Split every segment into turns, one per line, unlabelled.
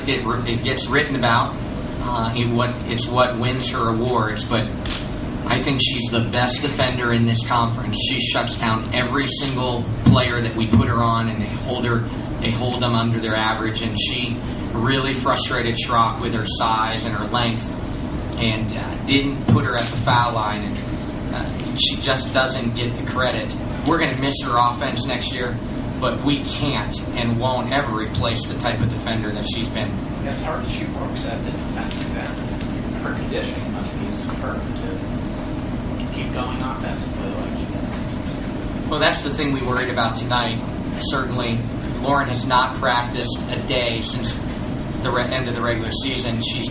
it gets written about. It's what wins her awards, but I think she's the best defender in this conference. She shuts down every single player that we put her on, and they hold them under their average. And she really frustrated Schrock with her size and her length, and didn't put her at the foul line. And she just doesn't get the credit. We're going to miss her offense next year, but we can't and won't ever replace the type of defender that she's been.
As hard as she works at the defensive end, her conditioning must be superb to keep going offensively like she does.
Well, that's the thing we worried about tonight. Certainly, Lauren has not practiced a day since the end of the regular season. She's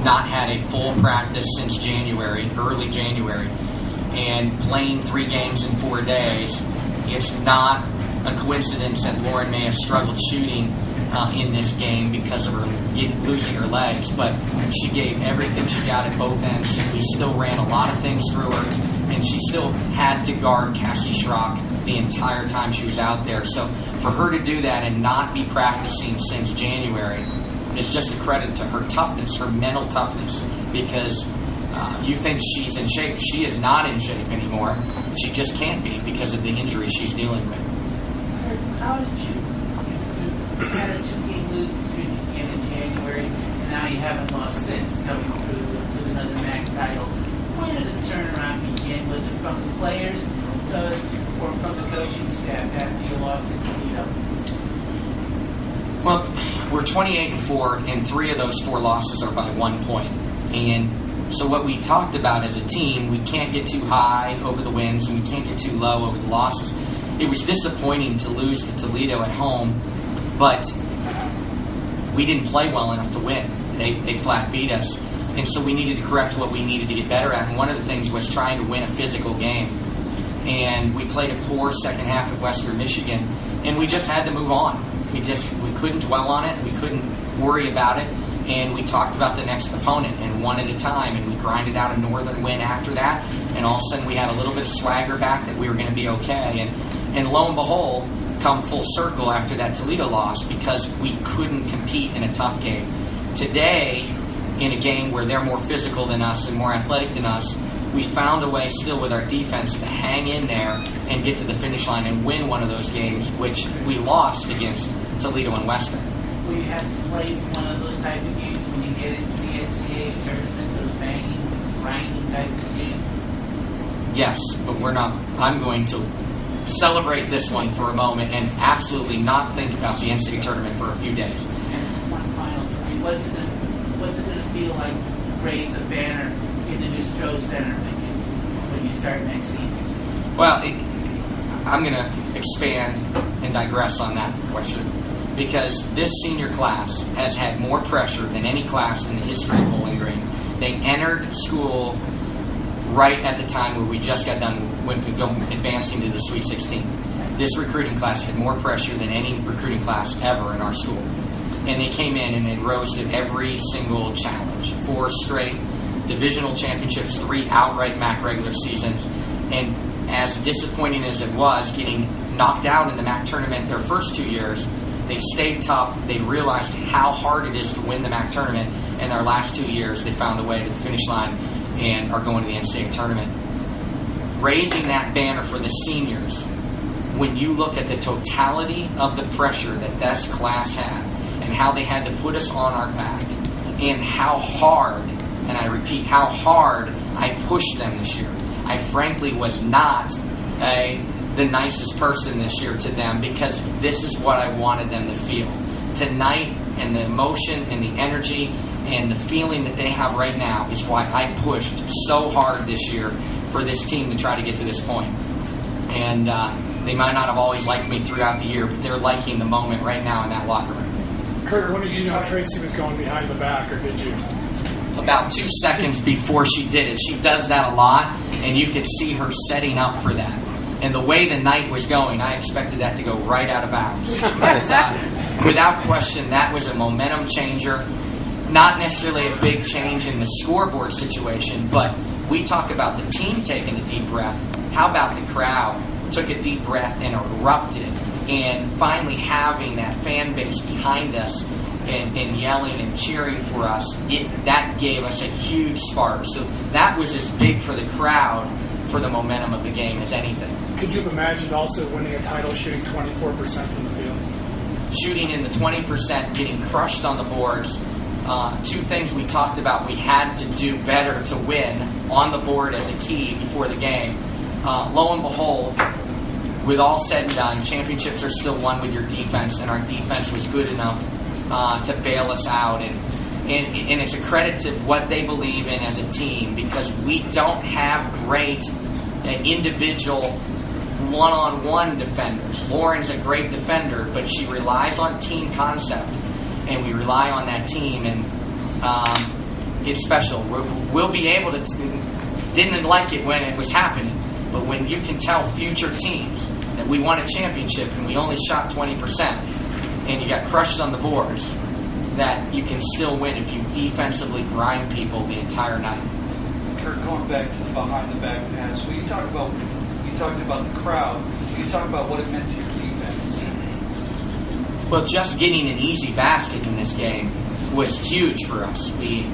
not had a full practice since January, early January, and playing 3 games in 4 days. It's not a coincidence that Lauren may have struggled shooting in this game because of her losing her legs, but she gave everything she got at both ends. We still ran a lot of things through her, and she still had to guard Cassie Schrock the entire time she was out there. So for her to do that and not be practicing since January is just a credit to her toughness, her mental toughness, because you think she's in shape. She is not in shape anymore. She just can't be because of the injury she's dealing with.
How did you had a 2-game losing streak again in January, and now you haven't lost since, coming through with another MAC title? When did the turnaround begin? Was it from the players or from the coaching staff after you lost to Toledo?
Well, we're 28-4, and 3 of those 4 losses are by 1 point. And so what we talked about as a team, we can't get too high over the wins, and we can't get too low over the losses. It was disappointing to lose to Toledo at home, but we didn't play well enough to win. They flat beat us. And so we needed to correct what we needed to get better at. And one of the things was trying to win a physical game. And we played a poor second half at Western Michigan, and we just had to move on. We couldn't dwell on it. We couldn't worry about it. And we talked about the next opponent, and one at a time, and we grinded out a Northern win after that. And all of a sudden we had a little bit of swagger back that we were going to be okay. And lo and behold, come full circle after that Toledo loss, because we couldn't compete in a tough game. Today, in a game where they're more physical than us and more athletic than us, we found a way still with our defense to hang in there and get to the finish line and win one of those games, which we lost against Toledo and Western.
Will you have to play one of those type of games when you get into the NCAA tournament, those banging, grinding type of games?
Yes, but we're not. I'm going to celebrate this one for a moment and absolutely not think about the NCAA tournament for a few days.
And one final thing, what's it going to feel like to raise a banner in the new Stroh Center when you start next season?
Well, I'm going to expand and digress on that question, because this senior class has had more pressure than any class in the history of Bowling Green. They entered school right at the time where we just got done advancing to the Sweet 16. This recruiting class had more pressure than any recruiting class ever in our school. And they came in and they rose to every single challenge. 4 straight divisional championships, 3 outright MAC regular seasons. And as disappointing as it was getting knocked out in the MAC tournament their first 2 years, they stayed tough. They realized how hard it is to win the MAC tournament. And their last 2 years, they found a way to the finish line and are going to the NCAA tournament. Raising that banner for the seniors, when you look at the totality of the pressure that this class had and how they had to put us on our back and how hard, and I repeat, how hard I pushed them this year. I frankly was not the nicest person this year to them, because this is what I wanted them to feel. Tonight, and the emotion and the energy and the feeling that they have right now is why I pushed so hard this year for this team to try to get to this point. And they might not have always liked me throughout the year, but they're liking the moment right now in that locker room.
Kurt, when did you know Tracy was going behind the back, or did you?
About 2 seconds before she did it. She does that a lot, and you could see her setting up for that. And the way the night was going, I expected that to go right out of bounds. But, without question, that was a momentum changer. Not necessarily a big change in the scoreboard situation, but we talk about the team taking a deep breath. How about the crowd took a deep breath and erupted, and finally having that fan base behind us and yelling and cheering for us, that gave us a huge spark. So that was as big for the crowd for the momentum of the game as anything.
Could you have imagined also winning a title shooting 24% from the field?
Shooting in the 20%, getting crushed on the boards. Two things we talked about we had to do better to win on the board as a key before the game. Lo and behold, with all said and done, championships are still won with your defense, and our defense was good enough to bail us out. And it's a credit to what they believe in as a team, because we don't have great individual one-on-one defenders. Lauren's a great defender, but she relies on team concept, and we rely on that team, and it's special. We'll be able to. Didn't like it when it was happening, but when you can tell future teams that we won a championship and we only shot 20%, and you got crushed on the boards, that you can still win if you defensively grind people the entire night.
Kurt, going back to the behind-the-back pass, when you talked about the crowd, you talk about what it meant to your defense.
Well, just getting an easy basket in this game was huge for us. We,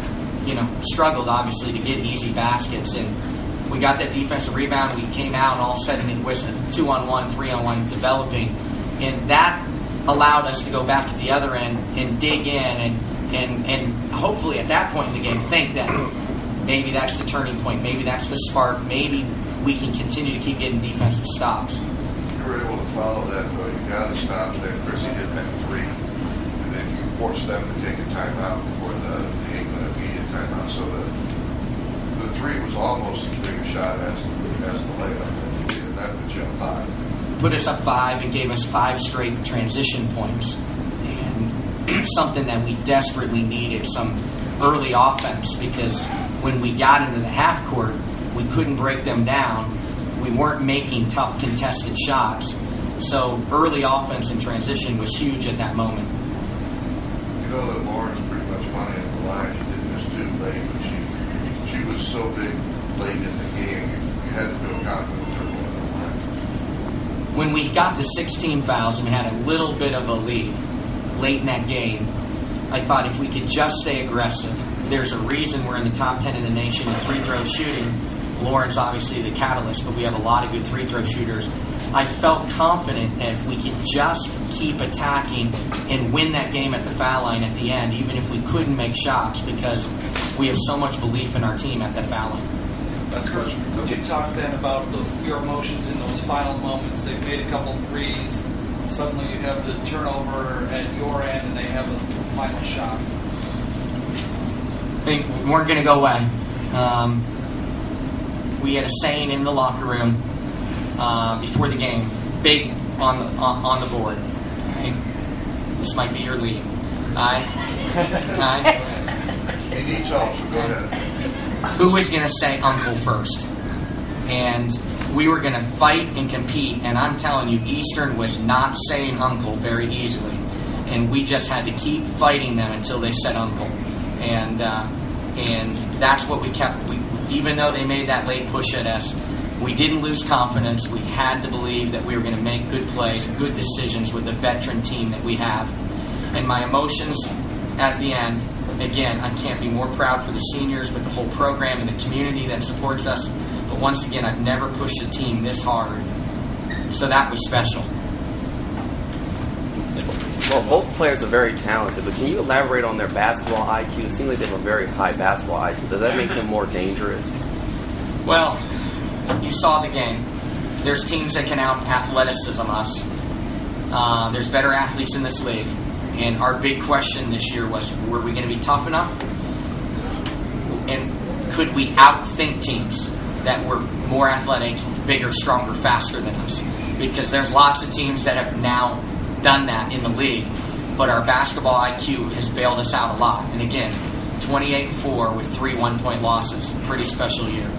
struggled obviously to get easy baskets, and we got that defensive rebound. We came out, and all of a sudden it was a 2-on-1, 3-on-1 developing, and that allowed us to go back at the other end and dig in, and hopefully at that point in the game think that maybe that's the turning point, maybe that's the spark, maybe we can continue to keep getting defensive stops.
You were able to follow that, though. You got to stop that. Chrissy hit that three, and then you forced them to take a timeout before the immediate timeout. So the three was almost as big a shot as the layup, and that put you up 5.
Put us up 5 and gave us 5 straight transition points, and something that we desperately needed, some early offense, because when we got into the half court, we couldn't break them down. We weren't making tough contested shots. So early offense and transition was huge at that moment.
You know that Lauren's pretty much money at the line. She did this too late, but she was so big late in the game, you had to feel confident with her going to the line.
When we got to 16 fouls and had a little bit of a lead late in that game, I thought if we could just stay aggressive. There's a reason we're in the top 10 in the nation in free-throw shooting. Lauren's obviously the catalyst, but we have a lot of good free-throw shooters. I felt confident that if we could just keep attacking and win that game at the foul line at the end, even if we couldn't make shots, because we have so much belief in our team at the foul line.
That's good. Could you talk then about your emotions in those final moments? They've made a couple threes. Suddenly you have the turnover at your end, and they have a final shot.
I think we weren't going to go away. We had a saying in the locker room before the game, big on the board. Right? This might be your lead. Aye.
He needs help, so go ahead.
Who was going to say uncle first? And we were going to fight and compete, and I'm telling you, Eastern was not saying uncle very easily. And we just had to keep fighting them until they said uncle. And that's what we kept. Even though they made that late push at us, we didn't lose confidence. We had to believe that we were going to make good plays, good decisions with the veteran team that we have. And my emotions at the end, again, I can't be more proud for the seniors, but the whole program and the community that supports us. But once again, I've never pushed a team this hard. So that was special.
Well, both players are very talented, but can you elaborate on their basketball IQ? It seems like they have a very high basketball IQ. Does that make them more dangerous?
Well, you saw the game. There's teams that can out-athleticism us. There's better athletes in this league. And our big question this year was, were we going to be tough enough? And could we outthink teams that were more athletic, bigger, stronger, faster than us? Because there's lots of teams that have now done that in the league, but our basketball IQ has bailed us out a lot. And again, 28-4 with 3 one-point losses. Pretty special year.